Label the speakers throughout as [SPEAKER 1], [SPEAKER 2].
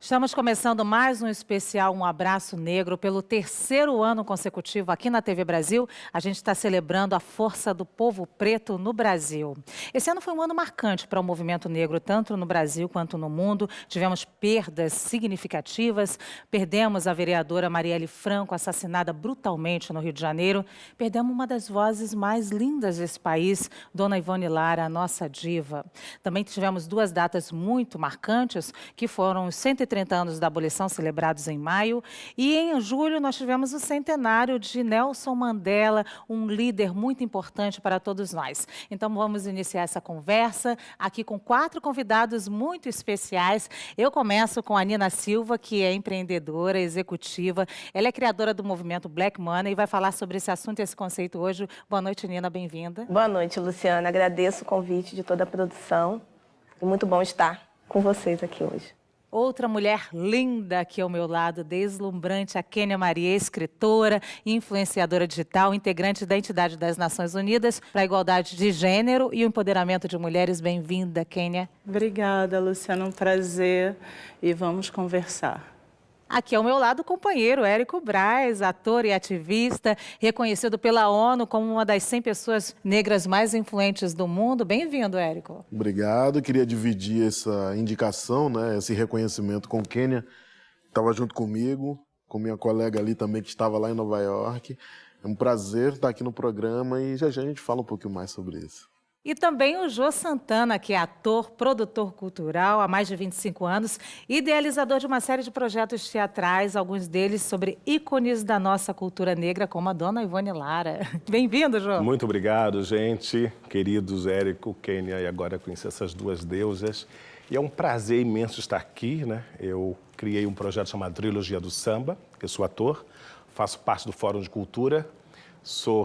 [SPEAKER 1] Estamos começando mais um especial Um Abraço Negro. Pelo terceiro ano consecutivo aqui na TV Brasil, a gente está celebrando a força do povo preto no Brasil. Esse ano foi um ano marcante para o movimento negro, tanto no Brasil quanto no mundo. Tivemos perdas significativas. Perdemos a vereadora Marielle Franco, assassinada brutalmente no Rio de Janeiro. Perdemos uma das vozes mais lindas desse país, Dona Ivone Lara, a nossa diva. Também tivemos duas datas muito marcantes, que foram os 130 anos da abolição, celebrados em maio, e em julho nós tivemos o centenário de Nelson Mandela, um líder muito importante para todos nós. Então vamos iniciar essa conversa aqui com 4 convidados muito especiais. Eu começo com a Nina Silva, que é empreendedora, executiva. Ela é criadora do movimento Black Money e vai falar sobre esse assunto e esse conceito hoje. Boa noite, Nina, bem-vinda.
[SPEAKER 2] Boa noite, Luciana. Agradeço o convite de toda a produção. É muito bom estar com vocês aqui hoje.
[SPEAKER 1] Outra mulher linda aqui ao meu lado, deslumbrante, a Kênia Maria, escritora, influenciadora digital, integrante da Entidade das Nações Unidas para a Igualdade de Gênero e o Empoderamento de Mulheres. Bem-vinda, Kênia.
[SPEAKER 3] Obrigada, Luciana, um prazer e vamos conversar.
[SPEAKER 1] Aqui ao meu lado o companheiro Érico Braz, ator e ativista, reconhecido pela ONU como uma das 100 pessoas negras mais influentes do mundo. Bem-vindo, Érico.
[SPEAKER 4] Obrigado. Queria dividir essa indicação, esse reconhecimento com Kênia, que estava junto comigo, com minha colega ali também, que estava lá em Nova York. É um prazer estar aqui no programa e já a gente fala um pouquinho mais sobre isso.
[SPEAKER 1] E também o Jô Santana, que é ator, produtor cultural há mais de 25 anos, idealizador de uma série de projetos teatrais, alguns deles sobre ícones da nossa cultura negra, como a Dona Ivone Lara. Bem-vindo, Jô.
[SPEAKER 5] Muito obrigado, gente, queridos Érico, Kênia, e agora conhecer essas duas deusas. E é um prazer imenso estar aqui, Eu criei um projeto chamado Trilogia do Samba, eu sou ator, faço parte do Fórum de Cultura,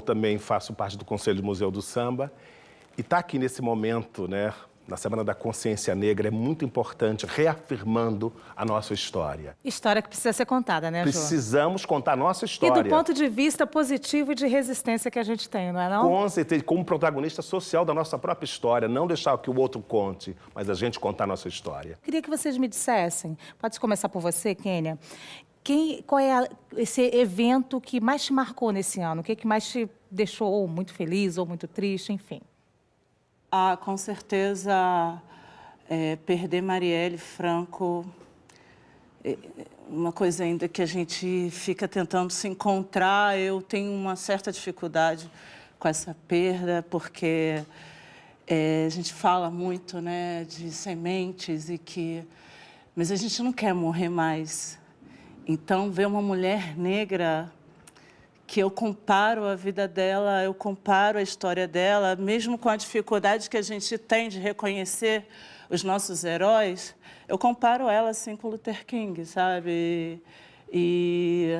[SPEAKER 5] também faço parte do Conselho do Museu do Samba. E estar aqui nesse momento, na Semana da Consciência Negra, é muito importante, reafirmando a nossa história.
[SPEAKER 1] História que precisa ser contada, né, Jô?
[SPEAKER 5] Precisamos contar a nossa história.
[SPEAKER 1] E do ponto de vista positivo e de resistência que a gente tem, não é não?
[SPEAKER 5] Com certeza, como protagonista social da nossa própria história. Não deixar que o outro conte, mas a gente contar a nossa história.
[SPEAKER 1] Queria que vocês me dissessem, pode começar por você, Kênia, qual é esse evento que mais te marcou nesse ano? O que mais te deixou muito feliz ou muito triste, enfim?
[SPEAKER 3] Com certeza, perder Marielle Franco é uma coisa ainda que a gente fica tentando se encontrar. Eu tenho uma certa dificuldade com essa perda, porque a gente fala muito, de sementes mas a gente não quer morrer mais. Então, ver uma mulher negra que eu comparo a vida dela, eu comparo a história dela, mesmo com a dificuldade que a gente tem de reconhecer os nossos heróis, eu comparo ela assim com Luther King, sabe? E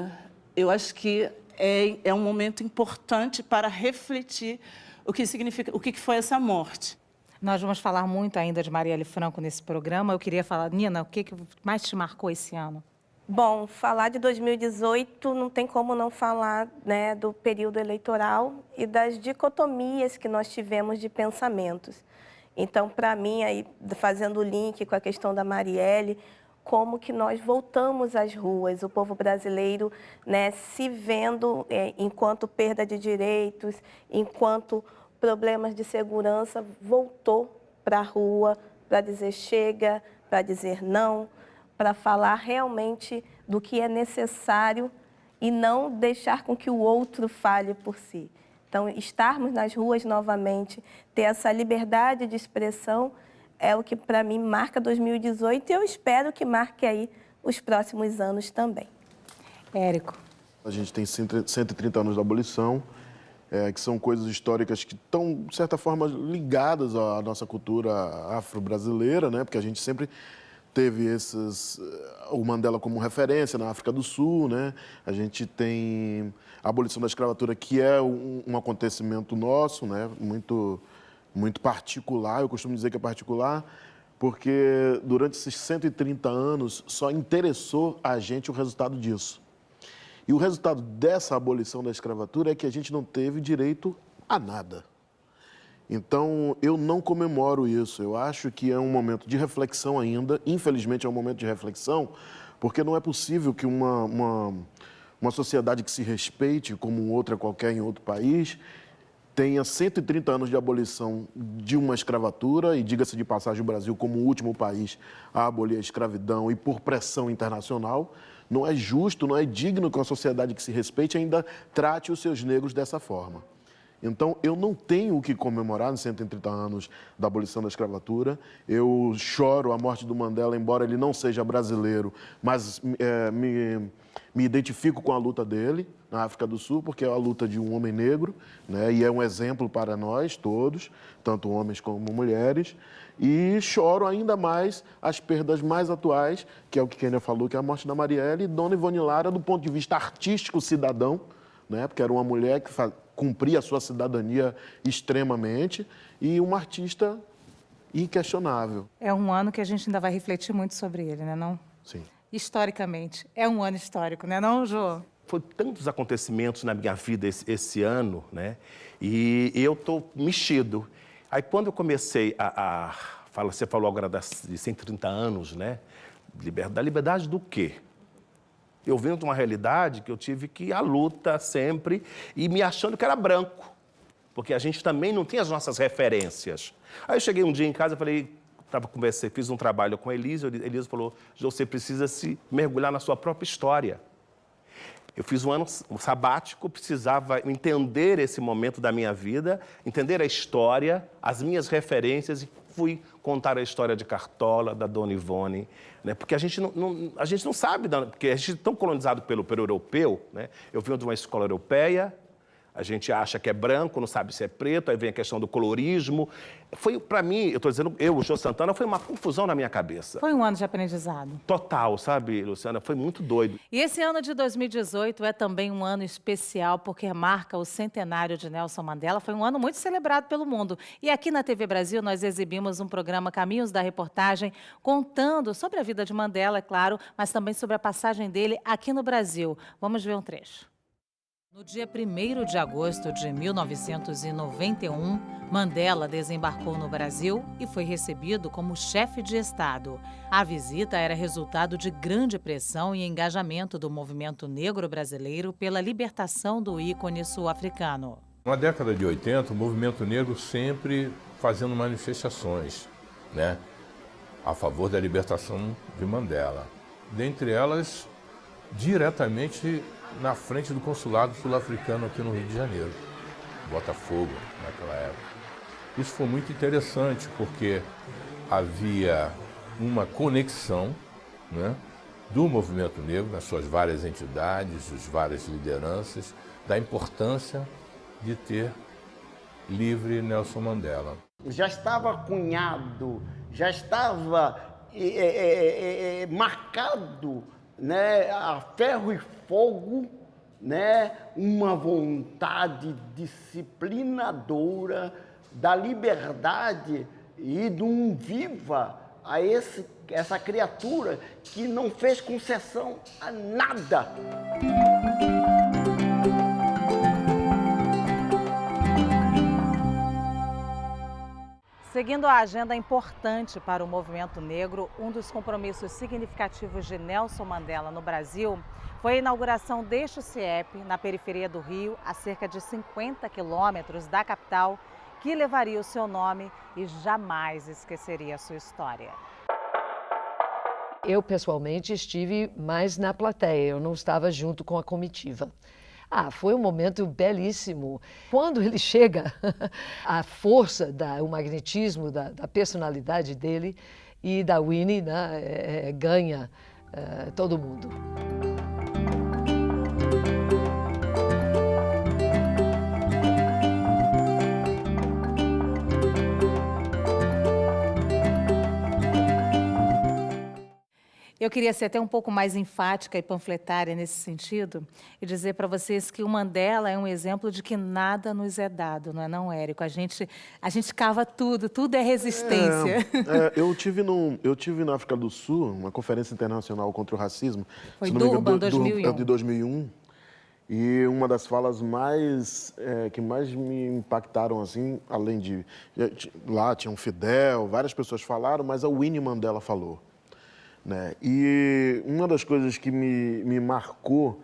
[SPEAKER 3] eu acho que é um momento importante para refletir o que significa, o que foi essa morte.
[SPEAKER 1] Nós vamos falar muito ainda de Marielle Franco nesse programa. Eu queria falar, Nina, o que mais te marcou esse ano?
[SPEAKER 2] Bom, falar de 2018 não tem como não falar, do período eleitoral e das dicotomias que nós tivemos de pensamentos. Então, para mim, aí, fazendo o link com a questão da Marielle, como que nós voltamos às ruas, o povo brasileiro, se vendo enquanto perda de direitos, enquanto problemas de segurança, voltou para a rua para dizer chega, para dizer não, para falar realmente do que é necessário e não deixar com que o outro fale por si. Então, estarmos nas ruas novamente, ter essa liberdade de expressão é o que, para mim, marca 2018 e eu espero que marque aí os próximos anos também.
[SPEAKER 1] Érico.
[SPEAKER 4] A gente tem 130 anos da abolição, que são coisas históricas que estão, de certa forma, ligadas à nossa cultura afro-brasileira, porque a gente sempre teve o Mandela como referência na África do Sul, A gente tem a abolição da escravatura, que é um acontecimento nosso, muito, muito particular. Eu costumo dizer que é particular, porque durante esses 130 anos só interessou a gente o resultado disso. E o resultado dessa abolição da escravatura é que a gente não teve direito a nada. Então, eu não comemoro isso. Eu acho que é um momento de reflexão ainda. Infelizmente, é um momento de reflexão, porque não é possível que uma sociedade que se respeite como outra qualquer em outro país tenha 130 anos de abolição de uma escravatura, e diga-se de passagem, o Brasil como o último país a abolir a escravidão e por pressão internacional. Não é justo, não é digno que uma sociedade que se respeite ainda trate os seus negros dessa forma. Então, eu não tenho o que comemorar nos 130 anos da abolição da escravatura. Eu choro a morte do Mandela, embora ele não seja brasileiro, mas me identifico com a luta dele na África do Sul, porque é a luta de um homem negro, né? E é um exemplo para nós todos, tanto homens como mulheres. E choro ainda mais as perdas mais atuais, que é o que Kênia falou, que é a morte da Marielle e Dona Ivone Lara, do ponto de vista artístico cidadão, né? Porque era uma mulher que cumpria a sua cidadania extremamente e uma artista inquestionável.
[SPEAKER 1] É um ano que a gente ainda vai refletir muito sobre ele, né, não?
[SPEAKER 4] Sim.
[SPEAKER 1] Historicamente, é um ano histórico, né, não, Jô?
[SPEAKER 5] Foi tantos acontecimentos na minha vida esse ano, né? E eu estou mexido. Aí, quando eu comecei você falou agora de 130 anos, né? Da liberdade do quê? Eu venho de uma realidade que eu tive que ir à luta sempre e me achando que era branco, porque a gente também não tem as nossas referências. Aí eu cheguei um dia em casa e falei, fiz um trabalho com a Elisa, Elisa falou, você precisa se mergulhar na sua própria história. Eu fiz um ano sabático, precisava entender esse momento da minha vida, entender a história, as minhas referências, e fui contar a história de Cartola, da Dona Ivone, né? Porque a gente não sabe, porque a gente é tão colonizado pelo europeu, né? Eu venho de uma escola europeia, a gente acha que é branco, não sabe se é preto, aí vem a questão do colorismo. Foi, para mim, eu estou dizendo, o Jô Santana, foi uma confusão na minha cabeça.
[SPEAKER 1] Foi um ano de aprendizado.
[SPEAKER 5] Total, sabe, Luciana? Foi muito doido.
[SPEAKER 1] E esse ano de 2018 é também um ano especial porque marca o centenário de Nelson Mandela. Foi um ano muito celebrado pelo mundo. E aqui na TV Brasil nós exibimos um programa Caminhos da Reportagem, contando sobre a vida de Mandela, é claro, mas também sobre a passagem dele aqui no Brasil. Vamos ver um trecho. No dia 1º de agosto de 1991, Mandela desembarcou no Brasil e foi recebido como chefe de Estado. A visita era resultado de grande pressão e engajamento do movimento negro brasileiro pela libertação do ícone sul-africano.
[SPEAKER 6] Na década de 80, o movimento negro sempre fazendo manifestações, né, a favor da libertação de Mandela. Dentre elas, diretamente na frente do consulado sul-africano aqui no Rio de Janeiro, Botafogo, naquela época. Isso foi muito interessante, porque havia uma conexão, né, do movimento negro, nas suas várias entidades, as várias lideranças, da importância de ter livre Nelson Mandela.
[SPEAKER 7] Já estava cunhado, já estava marcado, né, a ferro e fogo, né, uma vontade disciplinadora da liberdade e de um viva a essa criatura que não fez concessão a nada.
[SPEAKER 1] Seguindo a agenda importante para o movimento negro, um dos compromissos significativos de Nelson Mandela no Brasil foi a inauguração deste CIEP na periferia do Rio, a cerca de 50 quilômetros da capital, que levaria o seu nome e jamais esqueceria a sua história.
[SPEAKER 8] Eu, pessoalmente, estive mais na plateia, eu não estava junto com a comitiva. Foi um momento belíssimo. Quando ele chega, a força, o magnetismo da personalidade dele e da Winnie, né, ganha todo mundo.
[SPEAKER 1] Eu queria ser até um pouco mais enfática e panfletária nesse sentido e dizer para vocês que o Mandela é um exemplo de que nada nos é dado, não é não, Érico? A gente cava tudo é resistência.
[SPEAKER 4] Eu tive na África do Sul, uma conferência internacional contra o racismo.
[SPEAKER 1] Foi Durban, 2001.
[SPEAKER 4] De 2001. E uma das falas que mais me impactaram, assim, além de... Lá tinha um Fidel, várias pessoas falaram, mas a Winnie Mandela falou, né? E uma das coisas que me marcou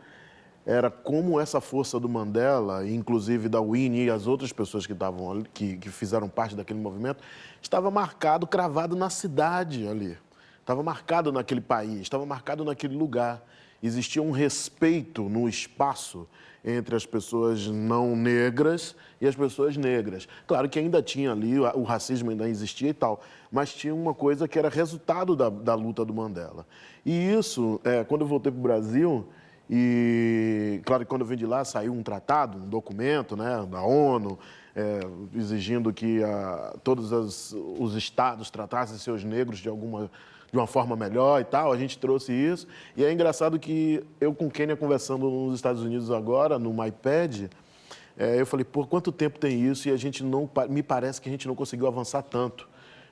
[SPEAKER 4] era como essa força do Mandela, inclusive da Winnie e as outras pessoas que estavam ali, que fizeram parte daquele movimento, estava marcado, cravado na cidade ali. Estava marcado naquele país, estava marcado naquele lugar. Existia um respeito no espaço entre as pessoas não negras e as pessoas negras. Claro que ainda tinha ali, o racismo ainda existia e tal, mas tinha uma coisa que era resultado da luta do Mandela. E isso, quando eu voltei para o Brasil, e claro que quando eu vim de lá saiu um tratado, um documento, né, da ONU, exigindo que todos os estados tratassem seus negros de uma forma melhor e tal, a gente trouxe isso. E é engraçado que eu com Kênia conversando nos Estados Unidos agora, no MyPad, eu falei, por quanto tempo tem isso? E a gente não, me parece que a gente não conseguiu avançar tanto,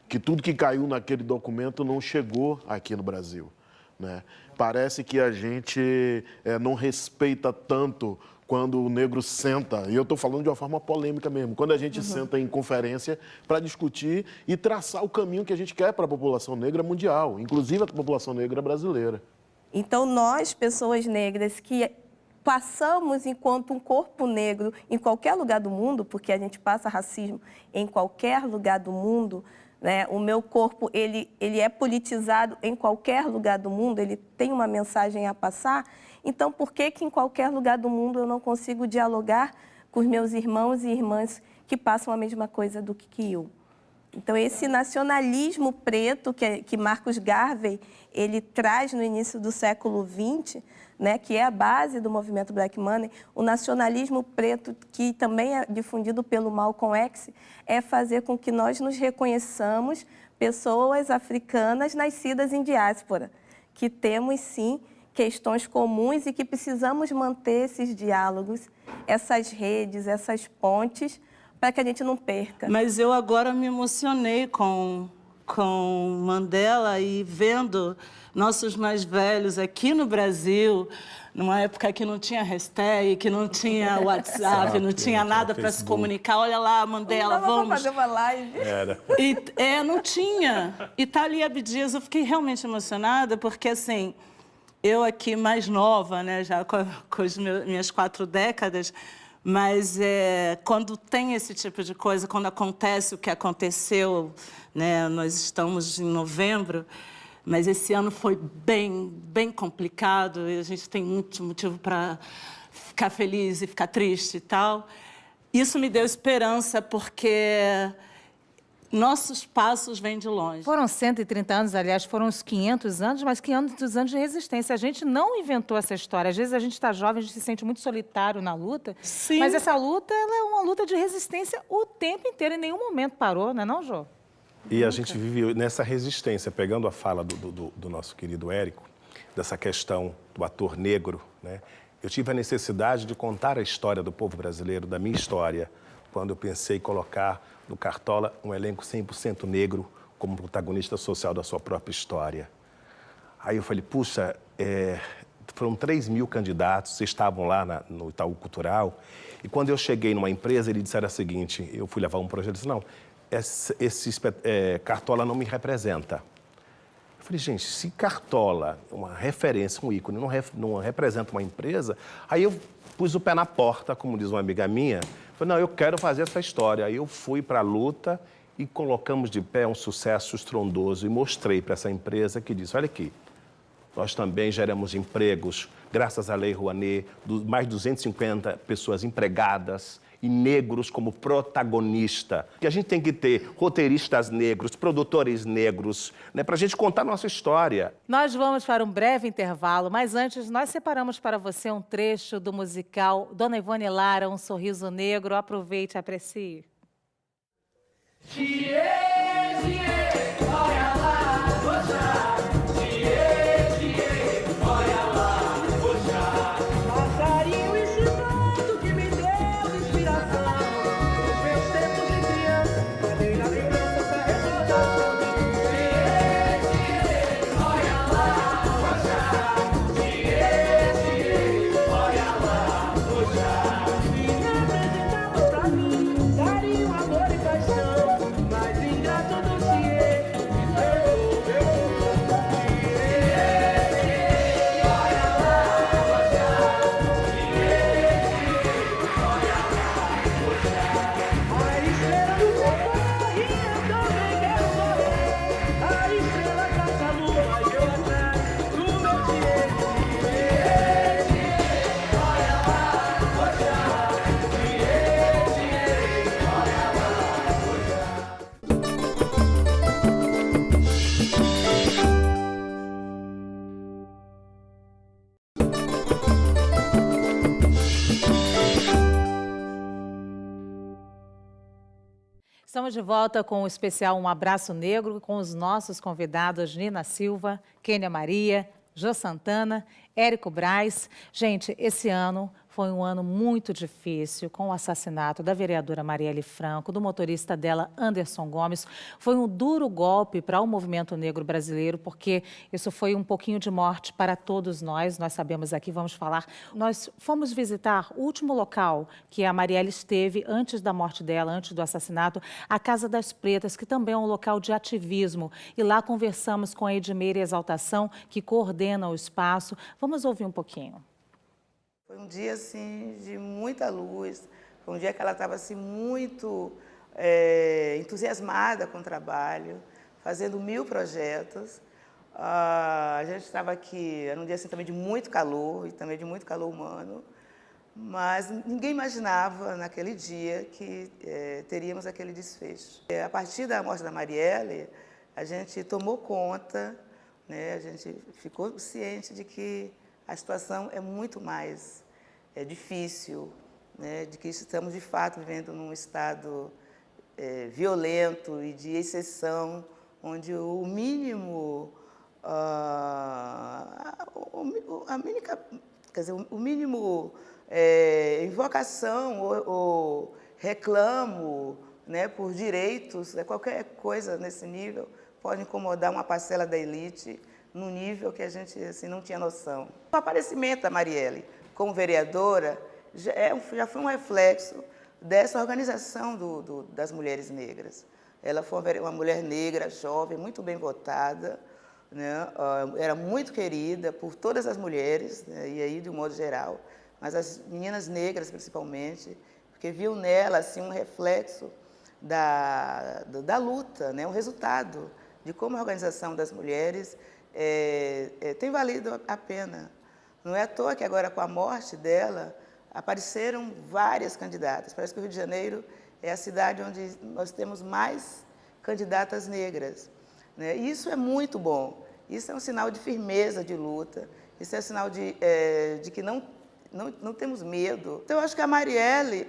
[SPEAKER 4] que tudo que caiu naquele documento não chegou aqui no Brasil, né? Parece que a gente não respeita tanto quando o negro senta, e eu estou falando de uma forma polêmica mesmo, quando a gente senta em conferência para discutir e traçar o caminho que a gente quer para a população negra mundial, inclusive a população negra brasileira.
[SPEAKER 2] Então, nós, pessoas negras, que passamos enquanto um corpo negro em qualquer lugar do mundo, porque a gente passa racismo em qualquer lugar do mundo, né? O meu corpo, ele é politizado em qualquer lugar do mundo, ele tem uma mensagem a passar. Então, por que em qualquer lugar do mundo eu não consigo dialogar com os meus irmãos e irmãs que passam a mesma coisa do que eu? Então, esse nacionalismo preto que Marcus Garvey ele traz no início do século XX, né, que é a base do movimento Black Money, o nacionalismo preto, que também é difundido pelo Malcolm X, é fazer com que nós nos reconheçamos pessoas africanas nascidas em diáspora, que temos, sim, questões comuns e que precisamos manter esses diálogos, essas redes, essas pontes, para que a gente não perca.
[SPEAKER 3] Mas eu agora me emocionei com Mandela e vendo nossos mais velhos aqui no Brasil, numa época que não tinha hashtag, que não tinha WhatsApp, não tinha nada para se comunicar. Olha lá, Mandela, vamos
[SPEAKER 2] fazer uma live.
[SPEAKER 3] Não tinha. E tá ali Abdias, eu fiquei realmente emocionada, porque assim, eu aqui mais nova, né, já com as minhas 4 décadas, mas quando tem esse tipo de coisa, quando acontece o que aconteceu, né, nós estamos em novembro, mas esse ano foi bem complicado e a gente tem muito motivo para ficar feliz e ficar triste e tal. Isso me deu esperança porque nossos passos vêm de longe.
[SPEAKER 1] Foram 130 anos, aliás, foram uns 500 anos, mas 500 anos de resistência. A gente não inventou essa história. Às vezes a gente está jovem, a gente se sente muito solitário na luta.
[SPEAKER 3] Sim.
[SPEAKER 1] Mas essa luta, ela é uma luta de resistência o tempo inteiro, em nenhum momento parou, não é não, Jô?
[SPEAKER 5] E a gente vive nessa resistência, pegando a fala do nosso querido Érico, dessa questão do ator negro, né? Eu tive a necessidade de contar a história do povo brasileiro, da minha história, quando eu pensei em colocar no Cartola um elenco 100% negro como protagonista social da sua própria história. Aí eu falei, puxa, foram 3.000 candidatos, estavam lá no Itaú Cultural, e quando eu cheguei numa empresa, eles disseram o seguinte, eu fui levar um projeto, eu disse, não, esse Cartola não me representa. Eu falei, gente, se Cartola, uma referência, um ícone, não representa uma empresa, aí eu pus o pé na porta, como diz uma amiga minha, falei, não, eu quero fazer essa história. Aí eu fui para a luta e colocamos de pé um sucesso estrondoso e mostrei para essa empresa que disse, olha aqui, nós também geramos empregos, graças à Lei Rouanet, mais de 250 pessoas empregadas, e negros como protagonista. Que a gente tem que ter roteiristas negros, produtores negros, né, para a gente contar a nossa história.
[SPEAKER 1] Nós vamos para um breve intervalo, mas antes nós separamos para você um trecho do musical Dona Ivone Lara, Um Sorriso Negro. Aproveite e aprecie. Estamos de volta com o especial Um Abraço Negro, com os nossos convidados Nina Silva, Kênia Maria, Jô Santana, Érico Braz. Gente, esse ano foi um ano muito difícil, com o assassinato da vereadora Marielle Franco, do motorista dela, Anderson Gomes. Foi um duro golpe para o movimento negro brasileiro, porque isso foi um pouquinho de morte para todos nós sabemos aqui, vamos falar. Nós fomos visitar o último local que a Marielle esteve antes da morte dela, antes do assassinato, a Casa das Pretas, que também é um local de ativismo. E lá conversamos com a Edmeira Exaltação, que coordena o espaço. Vamos ouvir um pouquinho.
[SPEAKER 9] Foi um dia, assim, de muita luz, foi um dia que ela estava, assim, muito entusiasmada com o trabalho, fazendo 1000 projetos. A gente estava aqui, era um dia, assim, também de muito calor, e também de muito calor humano, mas ninguém imaginava, naquele dia, que teríamos aquele desfecho. A partir da morte da Marielle, a gente tomou conta, né, a gente ficou ciente de que a situação é muito mais difícil, né, de que estamos, de fato, vivendo num estado violento e de exceção, onde o mínimo, o mínimo invocação ou reclamo, né, por direitos, qualquer coisa nesse nível, pode incomodar uma parcela da elite no nível que a gente, assim, não tinha noção. O aparecimento da Marielle como vereadora já foi um reflexo dessa organização das mulheres negras. Ela foi uma mulher negra, jovem, muito bem votada, né? Era muito querida por todas as mulheres, né? E aí de um modo geral, mas as meninas negras principalmente, porque viam nela, assim, um reflexo da luta, né? Um resultado de como a organização das mulheres tem valido a pena. Não é à toa que agora, com a morte dela, apareceram várias candidatas. Parece que o Rio de Janeiro é a cidade onde nós temos mais candidatas negras, né? E isso é muito bom. Isso é um sinal de firmeza de luta. Isso é um sinal de que não temos medo. Então, eu acho que a Marielle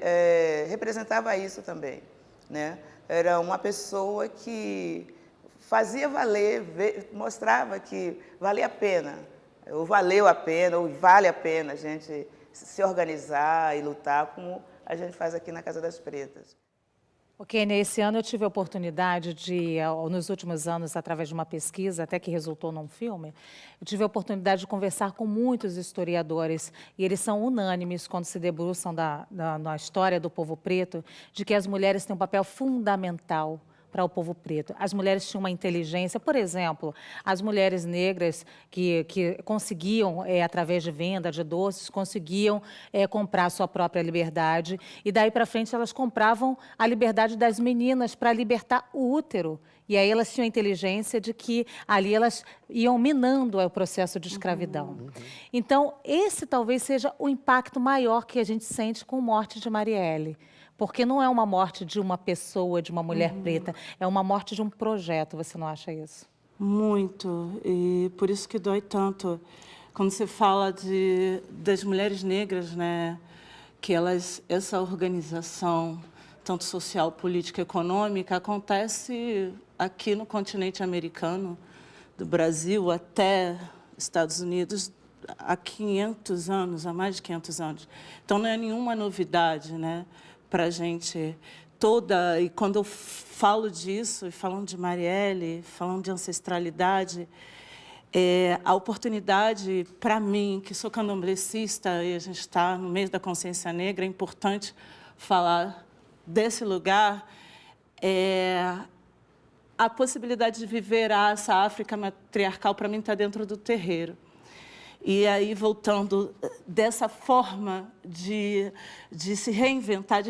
[SPEAKER 9] representava isso também, né? Era uma pessoa que fazia valer, mostrava que valia a pena, ou valeu a pena, ou vale a pena a gente se organizar e lutar como a gente faz aqui na Casa das Pretas.
[SPEAKER 1] Kênia, esse ano eu tive a oportunidade de, nos últimos anos, através de uma pesquisa, até que resultou num filme, eu tive a oportunidade de conversar com muitos historiadores, e eles são unânimes quando se debruçam na história do povo preto, de que as mulheres têm um papel fundamental para o povo preto. As mulheres tinham uma inteligência, por exemplo, as mulheres negras que conseguiam, através de venda de doces, conseguiam comprar sua própria liberdade, e daí para frente elas compravam a liberdade das meninas para libertar o útero. E aí elas tinham a inteligência de que ali elas iam minando o processo de escravidão. Então, esse talvez seja o impacto maior que a gente sente com a morte de Marielle. Porque não é uma morte de uma pessoa, de uma mulher preta, é uma morte de um projeto, você não acha isso?
[SPEAKER 3] Muito, e por isso que dói tanto. Quando você fala das mulheres negras, né, que essa organização, tanto social, política, econômica, acontece aqui no continente americano, do Brasil até Estados Unidos, há 500 anos, há mais de 500 anos. Então, não é nenhuma novidade, né, para a gente toda. E quando eu falo disso, e falando de Marielle, falando de ancestralidade, a oportunidade para mim, que sou candomblessista, e a gente está no meio da consciência negra, é importante falar desse lugar, a possibilidade de viver essa África matriarcal, para mim, está dentro do terreiro. E aí, voltando dessa forma de se reinventar,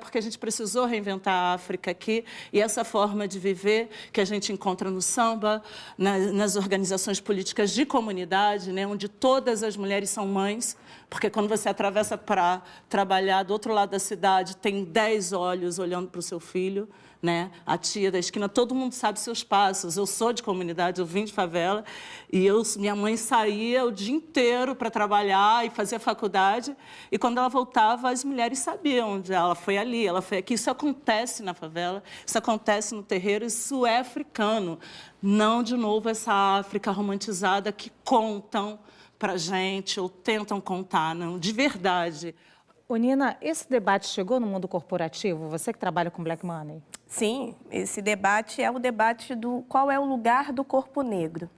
[SPEAKER 3] porque a gente precisou reinventar a África aqui, e essa forma de viver que a gente encontra no samba, nas organizações políticas de comunidade, né, onde todas as mulheres são mães, porque quando você atravessa para trabalhar do outro lado da cidade, tem 10 olhos olhando para o seu filho, né? A tia da esquina, todo mundo sabe seus passos. Eu sou de comunidade, eu vim de favela e minha mãe saía o dia inteiro para trabalhar e fazer faculdade. E quando ela voltava, as mulheres sabiam onde ela foi ali, ela foi aqui. Isso acontece na favela, isso acontece no terreiro, isso é africano. Não, de novo, essa África romantizada que contam para gente ou tentam contar, não, de verdade.
[SPEAKER 1] Ô, Nina, esse debate chegou no mundo corporativo? Você que trabalha com Black Money.
[SPEAKER 2] Sim, esse debate é o debate do qual é o lugar do corpo negro.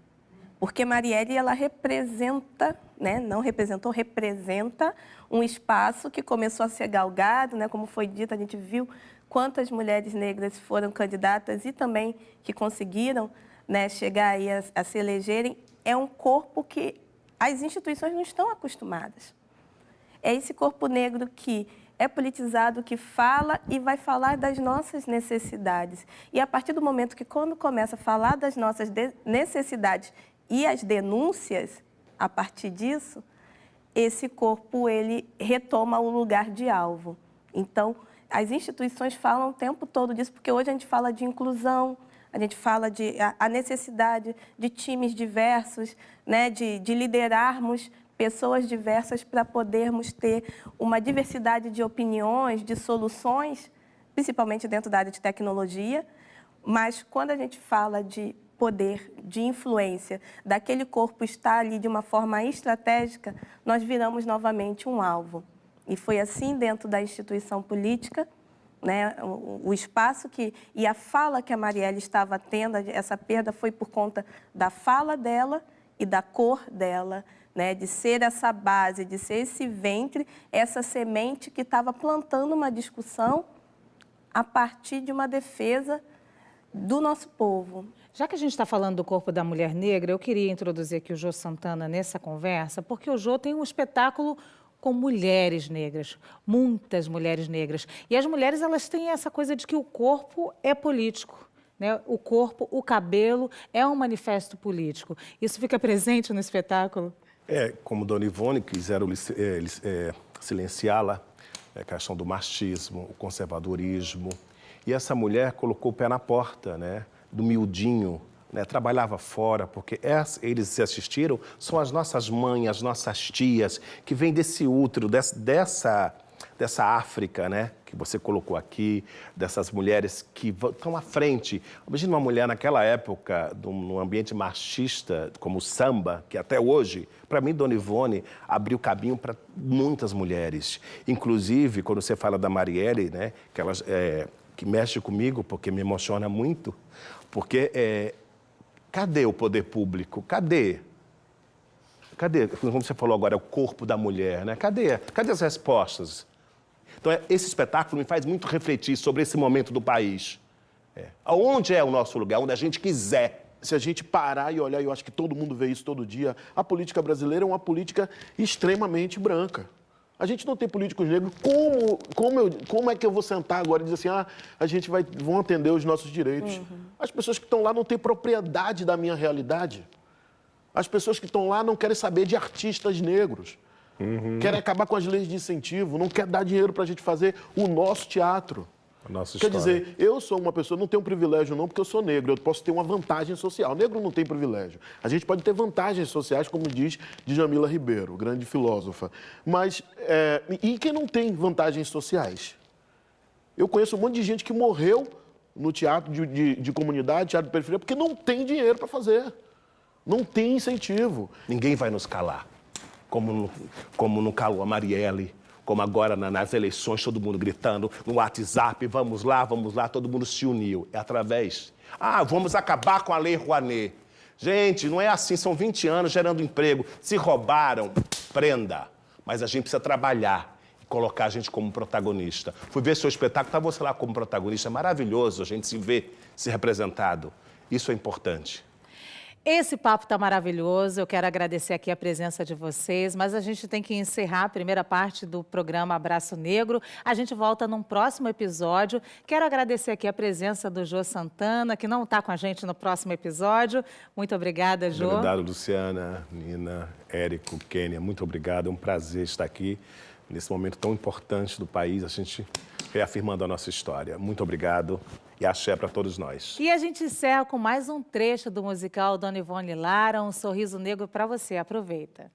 [SPEAKER 2] Porque Marielle, ela representa, né, não representou, representa um espaço que começou a ser galgado, né, como foi dito, a gente viu quantas mulheres negras foram candidatas e também que conseguiram, né, chegar aí a se elegerem. É um corpo que as instituições não estão acostumadas. É esse corpo negro que é politizado, que fala e vai falar das nossas necessidades. E a partir do momento que, quando começa a falar das nossas necessidades e as denúncias, a partir disso, esse corpo ele retoma o lugar de alvo. Então, as instituições falam o tempo todo disso, porque hoje a gente fala de inclusão, a gente fala de a necessidade de times diversos, né, de liderarmos pessoas diversas para podermos ter uma diversidade de opiniões, de soluções, principalmente dentro da área de tecnologia. Mas quando a gente fala de poder, de influência, daquele corpo estar ali de uma forma estratégica, nós viramos novamente um alvo. E foi assim dentro da instituição política, né, o espaço e a fala que a Marielle estava tendo, essa perda foi por conta da fala dela e da cor dela, né, de ser essa base, de ser esse ventre, essa semente que estava plantando uma discussão a partir de uma defesa do nosso povo.
[SPEAKER 1] Já que a gente está falando do corpo da mulher negra, eu queria introduzir aqui o Jô Santana nessa conversa, porque o Jô tem um espetáculo com mulheres negras, muitas mulheres negras. E as mulheres, elas têm essa coisa de que o corpo é político, né? O corpo, o cabelo é um manifesto político. Isso fica presente no espetáculo?
[SPEAKER 5] Como Dona Ivone, quiseram silenciá-la, a questão do machismo, o conservadorismo. E essa mulher colocou o pé na porta, né, do miudinho, né, trabalhava fora, porque eles se assistiram, são as nossas mães, as nossas tias, que vêm desse útero, dessa África, né, que você colocou aqui, dessas mulheres que estão à frente. Imagina uma mulher naquela época, num ambiente machista, como o samba, que até hoje, para mim, Dona Ivone abriu caminho para muitas mulheres. Inclusive, quando você fala da Marielle, né, que mexe comigo, porque me emociona muito, porque cadê o poder público? Cadê? Como você falou agora, é o corpo da mulher, né? Cadê as respostas? Então, esse espetáculo me faz muito refletir sobre esse momento do país. Onde é o nosso lugar? Onde a gente quiser.
[SPEAKER 4] Se a gente parar e olhar, eu acho que todo mundo vê isso todo dia, a política brasileira é uma política extremamente branca. A gente não tem políticos negros. Como é que eu vou sentar agora e dizer assim, vão atender os nossos direitos? As pessoas que estão lá não têm propriedade da minha realidade. As pessoas que estão lá não querem saber de artistas negros. Querem acabar com as leis de incentivo, não quer dar dinheiro para a gente fazer o nosso teatro.
[SPEAKER 5] A nossa
[SPEAKER 4] Quer
[SPEAKER 5] história.
[SPEAKER 4] dizer, eu sou uma pessoa, não tenho um privilégio não, porque eu sou negro, eu posso ter uma vantagem social. O negro não tem privilégio. A gente pode ter vantagens sociais, como diz Djamila Ribeiro, grande filósofa. Mas, e quem não tem vantagens sociais? Eu conheço um monte de gente que morreu no teatro de comunidade, teatro de periferia, porque não tem dinheiro para fazer. Não tem incentivo.
[SPEAKER 5] Ninguém vai nos calar. Como não calou a Marielle, como agora nas eleições, todo mundo gritando no WhatsApp, vamos lá, todo mundo se uniu. É através... vamos acabar com a Lei Rouanet. Gente, não é assim, são 20 anos gerando emprego. Se roubaram, prenda. Mas a gente precisa trabalhar e colocar a gente como protagonista. Fui ver seu espetáculo, tá você lá como protagonista, é maravilhoso a gente se ver, se representado. Isso é importante.
[SPEAKER 1] Esse papo está maravilhoso, eu quero agradecer aqui a presença de vocês, mas a gente tem que encerrar a primeira parte do programa Abraço Negro. A gente volta num próximo episódio. Quero agradecer aqui a presença do Jô Santana, que não está com a gente no próximo episódio. Muito obrigada, Jô.
[SPEAKER 5] Obrigado, Luciana, Nina, Érico, Kênia, muito obrigado. É um prazer estar aqui nesse momento tão importante do país. A gente reafirmando a nossa história. Muito obrigado e axé para todos nós.
[SPEAKER 1] E a gente encerra com mais um trecho do musical Dona Ivone Lara, Um Sorriso Negro para você. Aproveita.